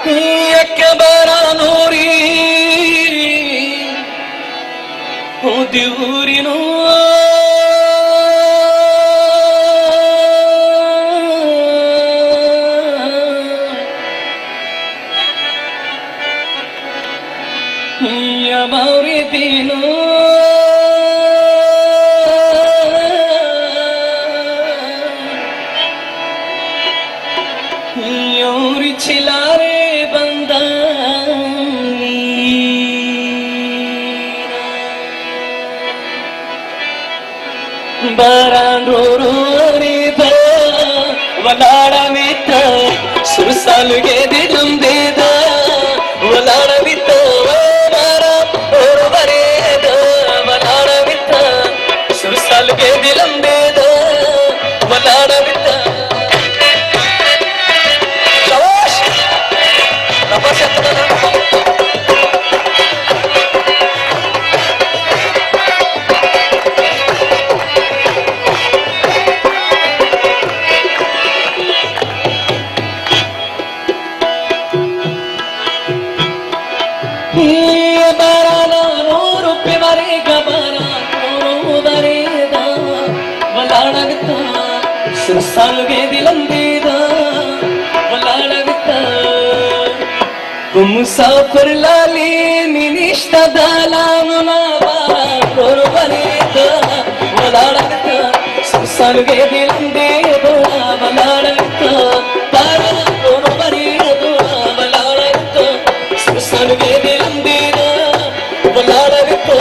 يكبر نوري ودوري يا موردي योरी छिलारे बंदा बारांडो रे दा वलाड़ा मित सुरसाल के दिलम दे दा वलाड़ा मित मारा और बरे दा वलाड़ा मित सुरसाल के दिलम दे दा वलाड़ा मित सुरसालगे दिलंदेदा वलाड़गता मुसाफिर लाली निनिष्टा दालामुना बारोर बनेदा वलाड़गता सुरसालगे दिलंदेदा वलाड़गता बारोर बनेदा वलाड़गता सुरसालगे दिलंदेदा वलाड़गता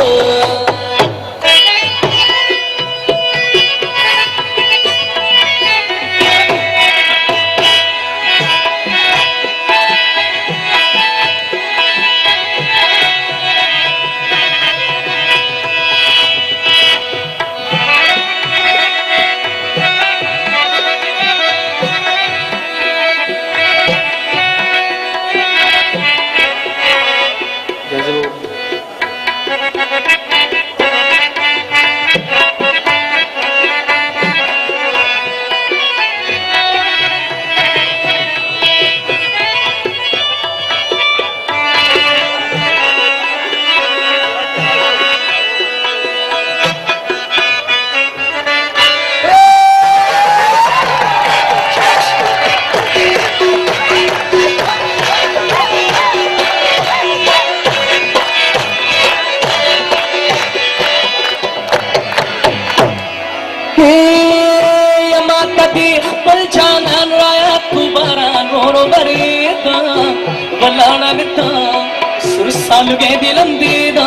सुरसालगे दिलंदेदा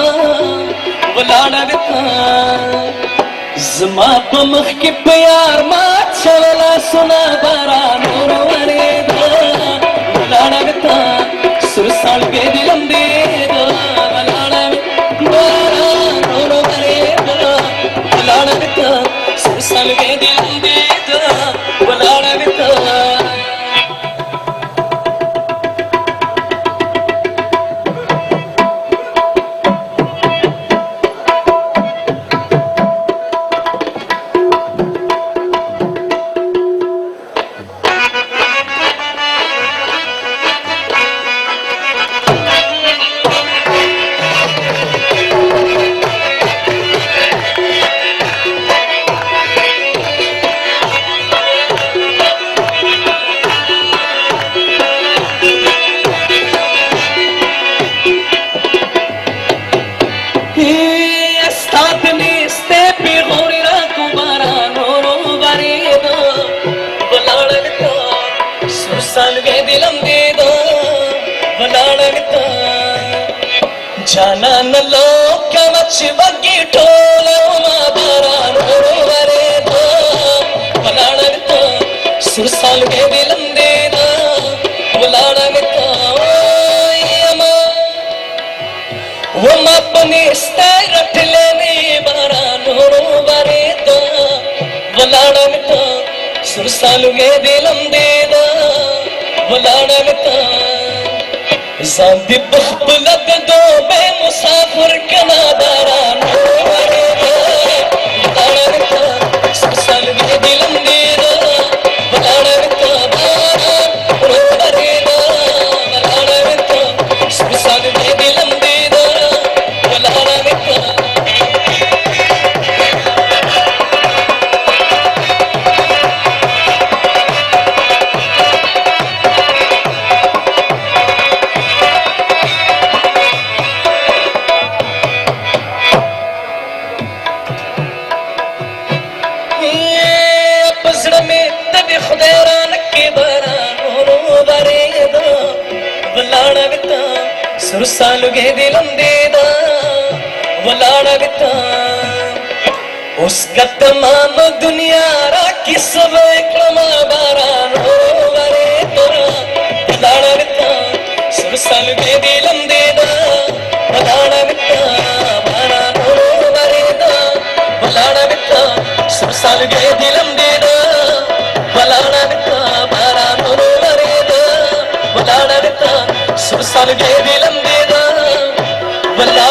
वलाड़गता जमा बमख के प्यार मा चला सुना बारा नूर वरेदा वलाड़गता सुरसालगे दिलंदेदा वलाड़गता बारा नूर वरेदा वलाड़गता सुरसालगे दिलंदेदा वलाड़गता जाना न लो क्या मच बगी टोले उमा बारा नूरो वरे दो वलाड़गता सुरसालगे दिलंदेदा वलाड़गता ओयमा वम अपने स्ताय रट लेने बारा नूरो वरे दो वलाड़गता सुरसालगे दिलंदेदा वलाड़गता ज़ांदी बख़्बलत दो बे मुसाफिर कना बारा नूरे दो वलाड़गता सुरसालगे दिलंदेदा वलाड़गता बारा नूरे दो वलाड़गता सुरसालुगे दिलंदेदा वलाड़ा बिता उसका तमाम दुनिया राखी सब क्रमा बारानो वरे तोरा वलाड़ा बिता सुरसालुगे दिलंदेदा वलाड़ा बिता बारानो वरेदा वलाड़ा बिता सुरसालुगे दिलंदेदा वलाड़ा बिता बारानो वरेदा वलाड़ा बिता सुरसालुगे दिलंदेदा वला